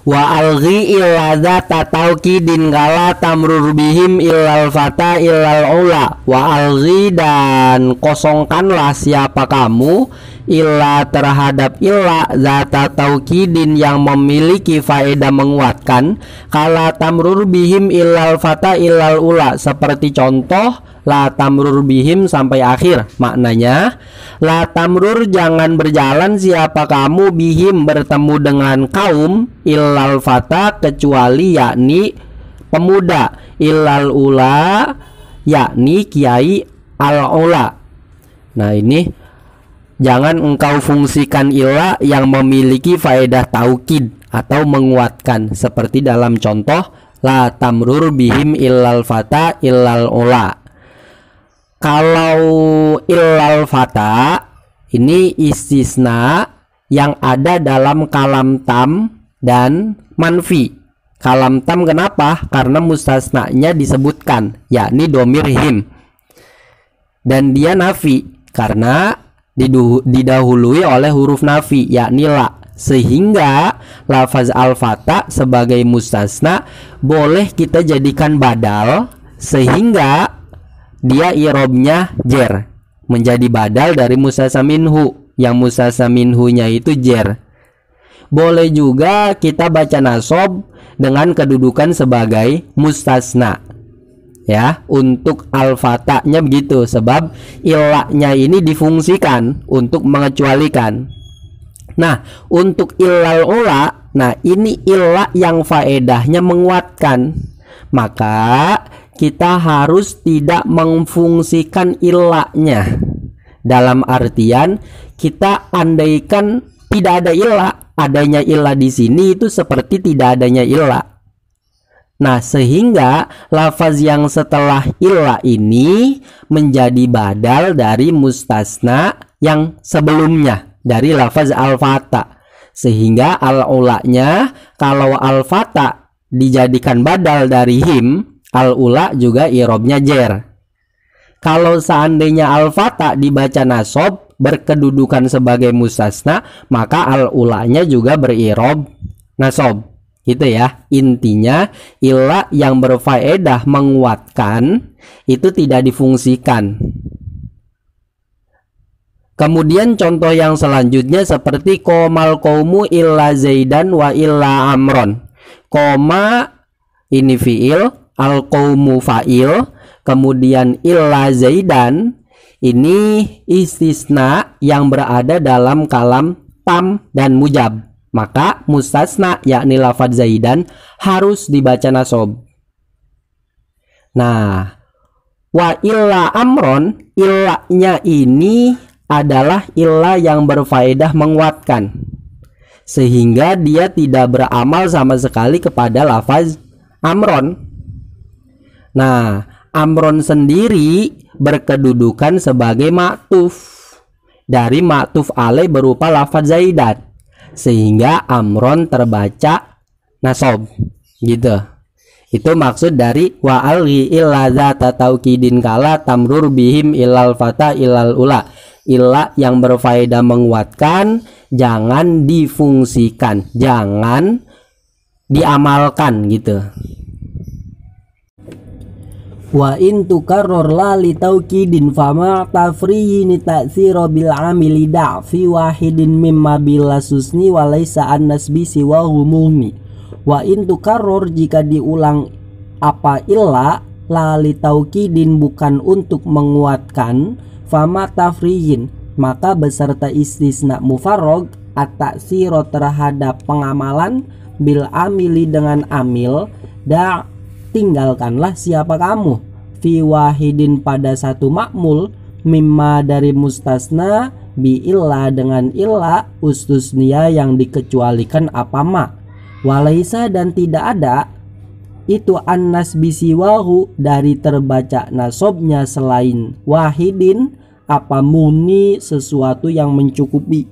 Wa alghi illa dzata taukidin kala tamrur bihim illal fata illal ula. Wa alghi, dan kosongkanlah siapa kamu, illa terhadap illa zata taukidin yang memiliki faedah menguatkan, kala tamrur bihim illal fata illal ula, seperti contoh la tamrur bihim sampai akhir. Maknanya, la tamrur, jangan berjalan siapa kamu, bihim bertemu dengan kaum, illal fata kecuali yakni pemuda, illal ula yakni kiai al ula. Nah ini jangan engkau fungsikan illa yang memiliki faedah taukid atau menguatkan, seperti dalam contoh la tamrur bihim illal fata illal ula. Kalau illal fata ini istisna yang ada dalam kalam tam dan manfi. Kalam tam kenapa? Karena mustasnanya disebutkan, yakni domir him, dan dia nafi karena didahului oleh huruf nafi, yakni la. Sehingga lafaz al-fata sebagai mustasna boleh kita jadikan badal, sehingga dia i'robnya jer, menjadi badal dari mustasna minhu, yang mustasna minhunya itu jer. Boleh juga kita baca nasob dengan kedudukan sebagai mustasna, ya, untuk al-fatanya begitu, sebab illanya ini difungsikan untuk mengecualikan. Nah, untuk illal ula, nah ini illa yang faedahnya menguatkan, maka kita harus tidak memfungsikan illanya. Dalam artian kita andaikan tidak ada illa, adanya illa di sini itu seperti tidak adanya illa. Nah, sehingga lafaz yang setelah illa ini menjadi badal dari mustasna yang sebelumnya, dari lafaz al-fata. Sehingga al-ulanya, kalau al-fata dijadikan badal dari him, al-ula juga i'robnya jer. Kalau seandainya al-fata dibaca nasob berkedudukan sebagai mustasna, maka al-ulanya juga beri'rob nasob. Gitu ya. Intinya illa yang berfaedah menguatkan itu tidak difungsikan. Kemudian contoh yang selanjutnya seperti qomal qaumu illa zaidan wa illa amron. Qoma ini fiil, al-qaumu fa'il, kemudian illa zaidan ini istisna yang berada dalam kalam tam dan mujab. Maka mustasna yakni lafaz zaidan harus dibaca nasob. Nah, wa illa amron, illanya ini adalah illa yang berfaedah menguatkan, sehingga dia tidak beramal sama sekali kepada lafaz amron. Nah, amron sendiri berkedudukan sebagai ma'tuf dari ma'tuf alaih berupa lafaz zaidan, sehingga amron terbaca nasob. Gitu. Itu maksud dari wa alghi illa zata taukidin kala tamrur bihim illal fata illal ula. Illa yang berfaedah menguatkan jangan difungsikan, jangan diamalkan gitu. Wa in tukarror la li taukidin fama tafriyin ta'sira bil amili da'fi wahidin mimma bil susni wa laisa an-nasbi siwa humumi. Wa in tukarror, jika diulang apa illa, la li taukidin bukan untuk menguatkan, fama tafriyin maka beserta istisna mufarrog at-ta'sira terhadap pengamalan bil amili dengan amil, da tinggalkanlah siapa kamu, fi wahidin pada satu makmul, mimma dari mustasna, bi illa dengan illa, ustusnia yang dikecualikan apa ma, walaisa dan tidak ada itu annas bisiwahu dari terbaca nasobnya selain wahidin apa muni sesuatu yang mencukupi.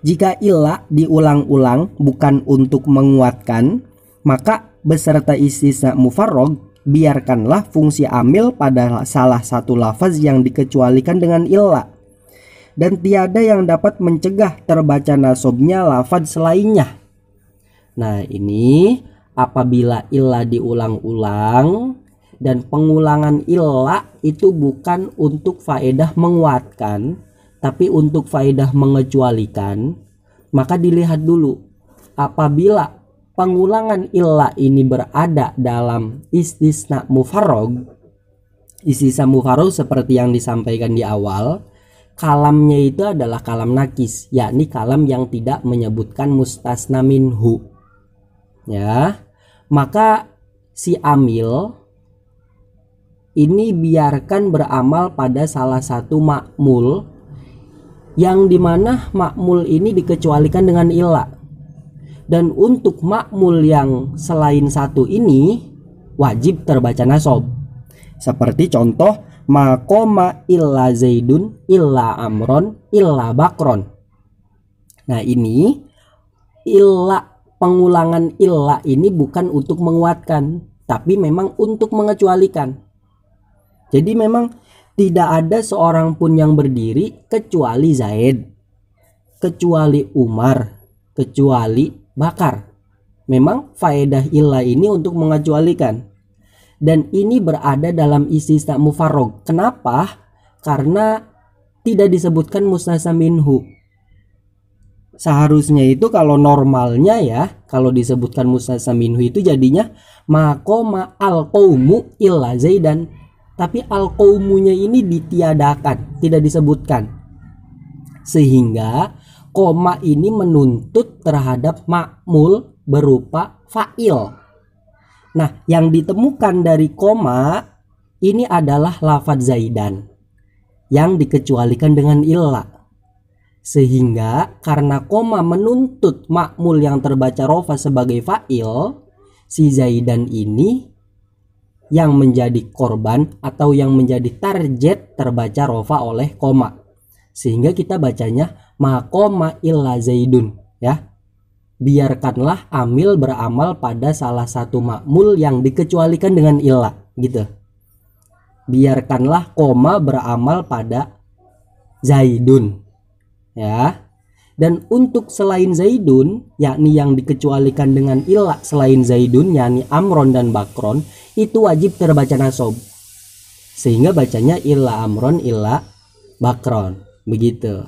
Jika illa diulang-ulang bukan untuk menguatkan, maka beserta istisna mufarrog biarkanlah fungsi amil pada salah satu lafaz yang dikecualikan dengan illa, dan tiada yang dapat mencegah terbaca nasobnya lafaz selainnya. Nah, ini apabila illa diulang-ulang dan pengulangan illa itu bukan untuk faedah menguatkan, tapi untuk faedah mengecualikan, maka dilihat dulu apabila pengulangan illa ini berada dalam istisna mufarrog. Istisna mufarrog seperti yang disampaikan di awal, kalamnya itu adalah kalam nakis, yakni kalam yang tidak menyebutkan mustasna minhu. Ya, maka si amil ini biarkan beramal pada salah satu makmul, yang dimana makmul ini dikecualikan dengan illa. Dan untuk makmul yang selain satu ini wajib terbaca nasab. Seperti contoh maqoma illa zaidun illa amron illa bakron. Nah, ini illa, pengulangan illa ini bukan untuk menguatkan, tapi memang untuk mengecualikan. Jadi memang tidak ada seorang pun yang berdiri kecuali Zaid, kecuali Umar, kecuali Bakar. Memang faedah illa ini untuk mengecualikan. Dan ini berada dalam istisna mufarrog. Kenapa? Karena tidak disebutkan mustasna minhu. Seharusnya itu kalau normalnya ya, kalau disebutkan mustasna minhu itu jadinya maqoma al-qaumu illa zaidan. Tapi al-qaumunya ini ditiadakan, tidak disebutkan. Sehingga koma ini menuntut terhadap makmul berupa fa'il. Nah, yang ditemukan dari koma ini adalah lafadz zaidan yang dikecualikan dengan illa. Sehingga karena koma menuntut makmul yang terbaca rofa sebagai fa'il, si zaidan ini yang menjadi korban atau yang menjadi target terbaca rofa oleh koma. Sehingga kita bacanya maqoma illa zaidun, ya. Biarkanlah amil beramal pada salah satu makmul yang dikecualikan dengan illa, gitu. Biarkanlah koma beramal pada zaidun, ya. Dan untuk selain zaidun, yakni yang dikecualikan dengan illa selain zaidun, yakni amron dan bakron, itu wajib terbaca nasab. Sehingga bacanya illa amron illa bakron, begitu.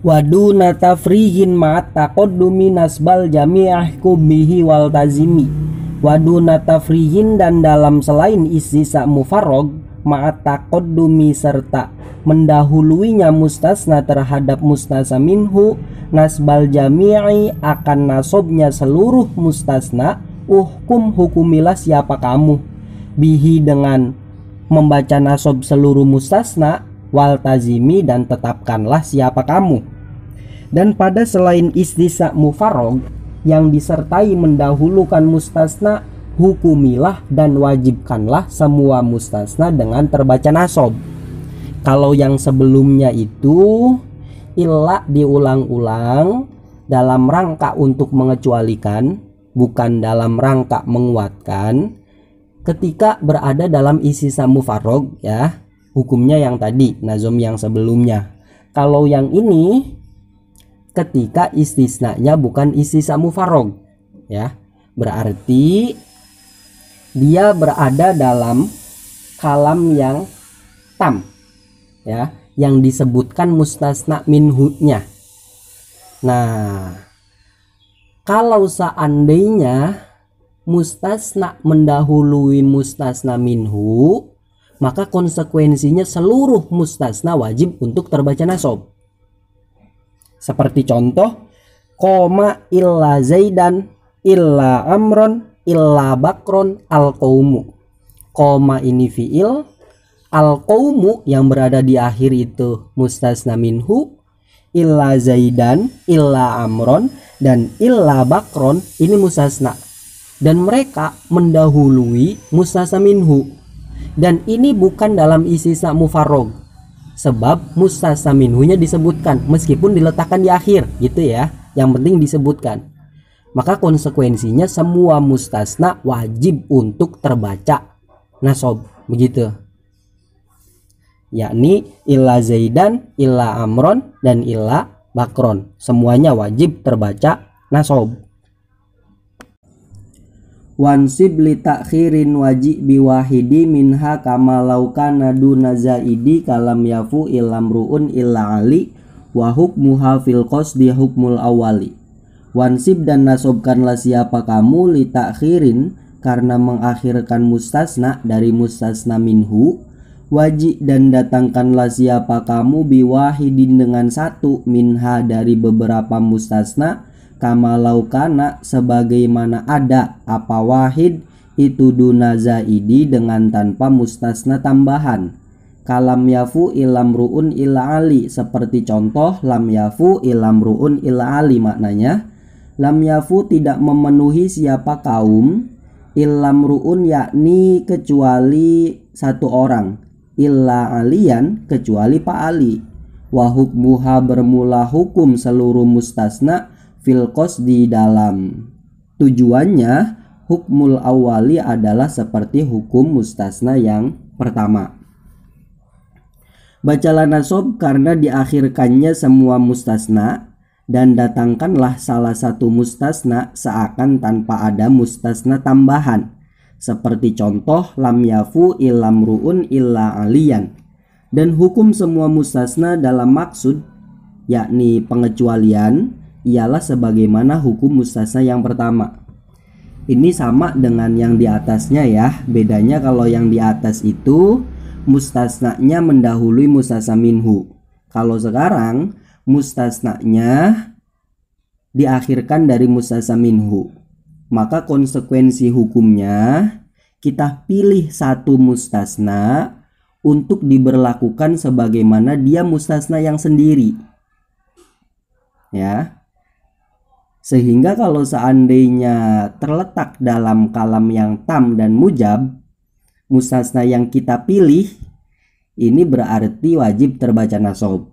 Waduna tafrihin ma'at taqaddumi nasbal jami'ah kubihi wal tazimi. Waduna tafrihin, dan dalam selain istisna mufarrog, ma'at taqaddumi serta mendahuluinya mustasna terhadap mustasna minhu, nasbal jami'i akan nasobnya seluruh mustasna, hukumilah siapa kamu, bihi dengan membaca nasab seluruh mustasna, wal tazimi dan tetapkanlah siapa kamu. Dan pada selain istisna mufarrog yang disertai mendahulukan mustasna, hukumilah dan wajibkanlah semua mustasna dengan terbaca nasab. Kalau yang sebelumnya itu illa diulang-ulang dalam rangka untuk mengecualikan, bukan dalam rangka menguatkan. Ketika berada dalam istisna mufarrog, ya, hukumnya yang tadi, nazom yang sebelumnya. Kalau yang ini ketika istisnanya bukan istisna mufarrog, ya, berarti dia berada dalam kalam yang tam, ya, yang disebutkan mustasna minhu-nya. Nah, kalau seandainya mustasna mendahului mustasna minhu, maka konsekuensinya seluruh mustasna wajib untuk terbaca nasab. Seperti contoh koma illa zaidan illa amron illa bakron al-qaumu. Koma ini fi'il, al-qaumu yang berada di akhir itu mustasna minhu, illa zaidan illa amron dan illa bakron ini mustasna. Dan mereka mendahului mustasna minhu. Dan ini bukan dalam istisna mufarrog, sebab mustasna minhunya disebutkan meskipun diletakkan di akhir, gitu ya. Yang penting disebutkan. Maka konsekuensinya semua mustasna wajib untuk terbaca nasab, begitu. Yakni illa zaidan, illa amron dan illa bakron. Semuanya wajib terbaca nasob. Wansib li takhirin waji biwahidi minha kama laukana duna zaidi kalam yafu ilam ru'un illa ali wa hukmuha fil qasdi hukmul awali. Wansib dan nasobkanlah siapa kamu li takhirin karena mengakhirkan mustasna dari mustasna minhu, waji dan datangkanlah siapa kamu biwahidin dengan satu minha dari beberapa mustasna, kama laukana sebagaimana ada apa wahid itu duna zaidi dengan tanpa mustasna tambahan. Kalam yafu ilam ru'un illa ali, seperti contoh lam yafu ilam ru'un illa ali, maknanya lam yafu tidak memenuhi siapa kaum, ilam ru'un yakni kecuali satu orang, illa alian kecuali Pak Ali. Wa hukmuha bermula hukum seluruh mustasna fil qasdi dalam tujuannya hukmul awali adalah seperti hukum mustasna yang pertama. Bacalah nasob karena diakhirkannya semua mustasna, dan datangkanlah salah satu mustasna seakan tanpa ada mustasna tambahan, seperti contoh lam yafu ilam ru'un illa alian. Dan hukum semua mustasna dalam maksud yakni pengecualian ialah sebagaimana hukum mustasna yang pertama. Ini sama dengan yang di atasnya ya. Bedanya kalau yang di atas itu mustasnanya mendahului mustasna minhu. Kalau sekarang mustasnanya diakhirkan dari mustasna minhu. Maka konsekuensi hukumnya kita pilih satu mustasna untuk diberlakukan sebagaimana dia mustasna yang sendiri. Ya. Sehingga kalau seandainya terletak dalam kalam yang tam dan mujab, mustasna yang kita pilih ini berarti wajib terbaca nasob.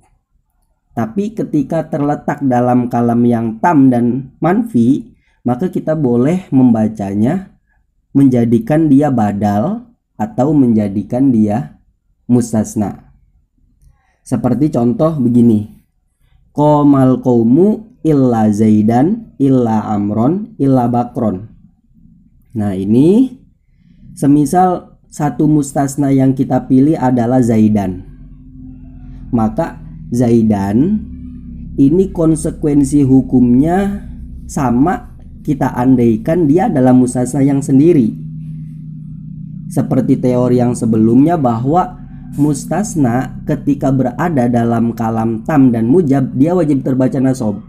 Tapi ketika terletak dalam kalam yang tam dan manfi, maka kita boleh membacanya menjadikan dia badal atau menjadikan dia mustasna. Seperti contoh begini. Qomal qaumu illa zaidan illa amron illa bakron. Nah, ini semisal satu mustasna yang kita pilih adalah zaidan, maka zaidan ini konsekuensi hukumnya sama kita andaikan dia adalah mustasna yang sendiri. Seperti teori yang sebelumnya bahwa mustasna ketika berada dalam kalam tam dan mujab dia wajib terbaca nasob.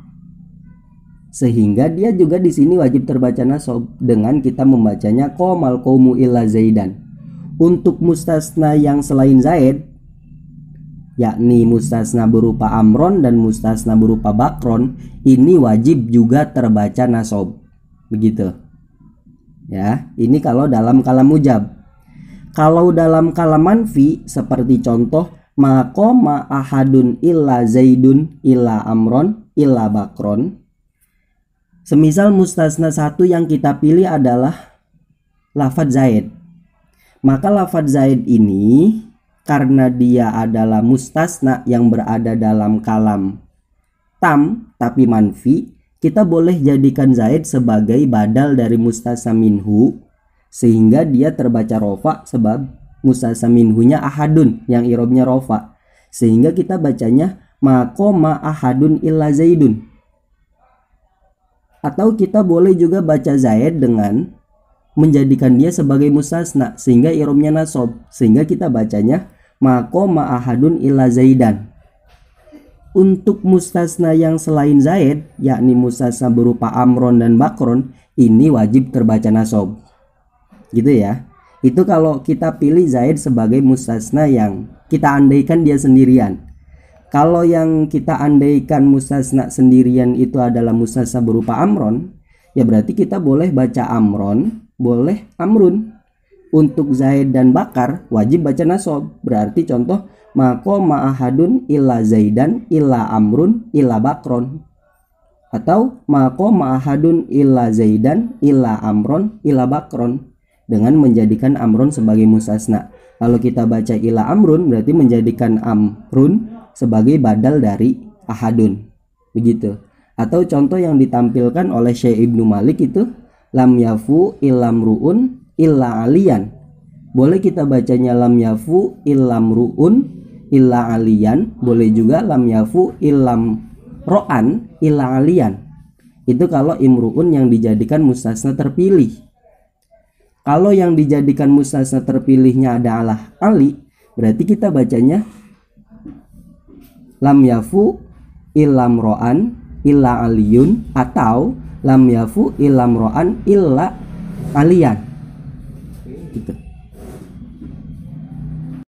Sehingga dia juga di sini wajib terbaca nasob dengan kita membacanya qomal qaumu illa zaidan. Untuk mustasna yang selain zaid, yakni mustasna berupa amron dan mustasna berupa bakron, ini wajib juga terbaca nasob. Begitu. Ya, ini kalau dalam kalam mujab. Kalau dalam kalam manfi seperti contoh maqama ahadun illa zaidun illa amron illa bakron. Semisal mustasna satu yang kita pilih adalah lafadz zaid, maka lafadz zaid ini karena dia adalah mustasna yang berada dalam kalam tam tapi manfi, kita boleh jadikan zaid sebagai badal dari mustasna minhu, sehingga dia terbaca rofa sebab mustasna minhunya ahadun yang irobnya rofa, sehingga kita bacanya maqama ahadun illa zaidun. Atau kita boleh juga baca zaid dengan menjadikan dia sebagai mustasna sehingga irobnya nasob, sehingga kita bacanya maqama ahadun illa zaidan. Untuk mustasna yang selain zaid, yakni mustasna berupa amron dan bakron, ini wajib terbaca nasob. Gitu ya. Itu kalau kita pilih zaid sebagai mustasna yang kita andaikan dia sendirian. Kalau yang kita andaikan mustasna sendirian itu adalah mustasna berupa amron, ya berarti kita boleh baca amron, boleh amrun. Untuk zaid dan bakar wajib baca nasob. Berarti contoh maqama ahadun illa zaidan illa amrun illa bakron. Atau maqama ahadun illa zaidan illa amron illa bakron, dengan menjadikan amrun sebagai mustasna. Kalau kita baca illa amrun berarti menjadikan amrun sebagai badal dari ahadun. begitu. Atau contoh yang ditampilkan oleh Syekh Ibnu Malik itu lam yafu illam ru'un illa aliyan. Boleh kita bacanya lam yafu illam ru'un illa aliyan, boleh juga lam yafu illam ro'an illa aliyan. Itu kalau imru'un yang dijadikan mustasna terpilih. Kalau yang dijadikan mustasna terpilihnya adalah ali, berarti kita bacanya lam yafu illam ro'an illa aliyun atau lam yafu illam ro'an illa aliyan gitu.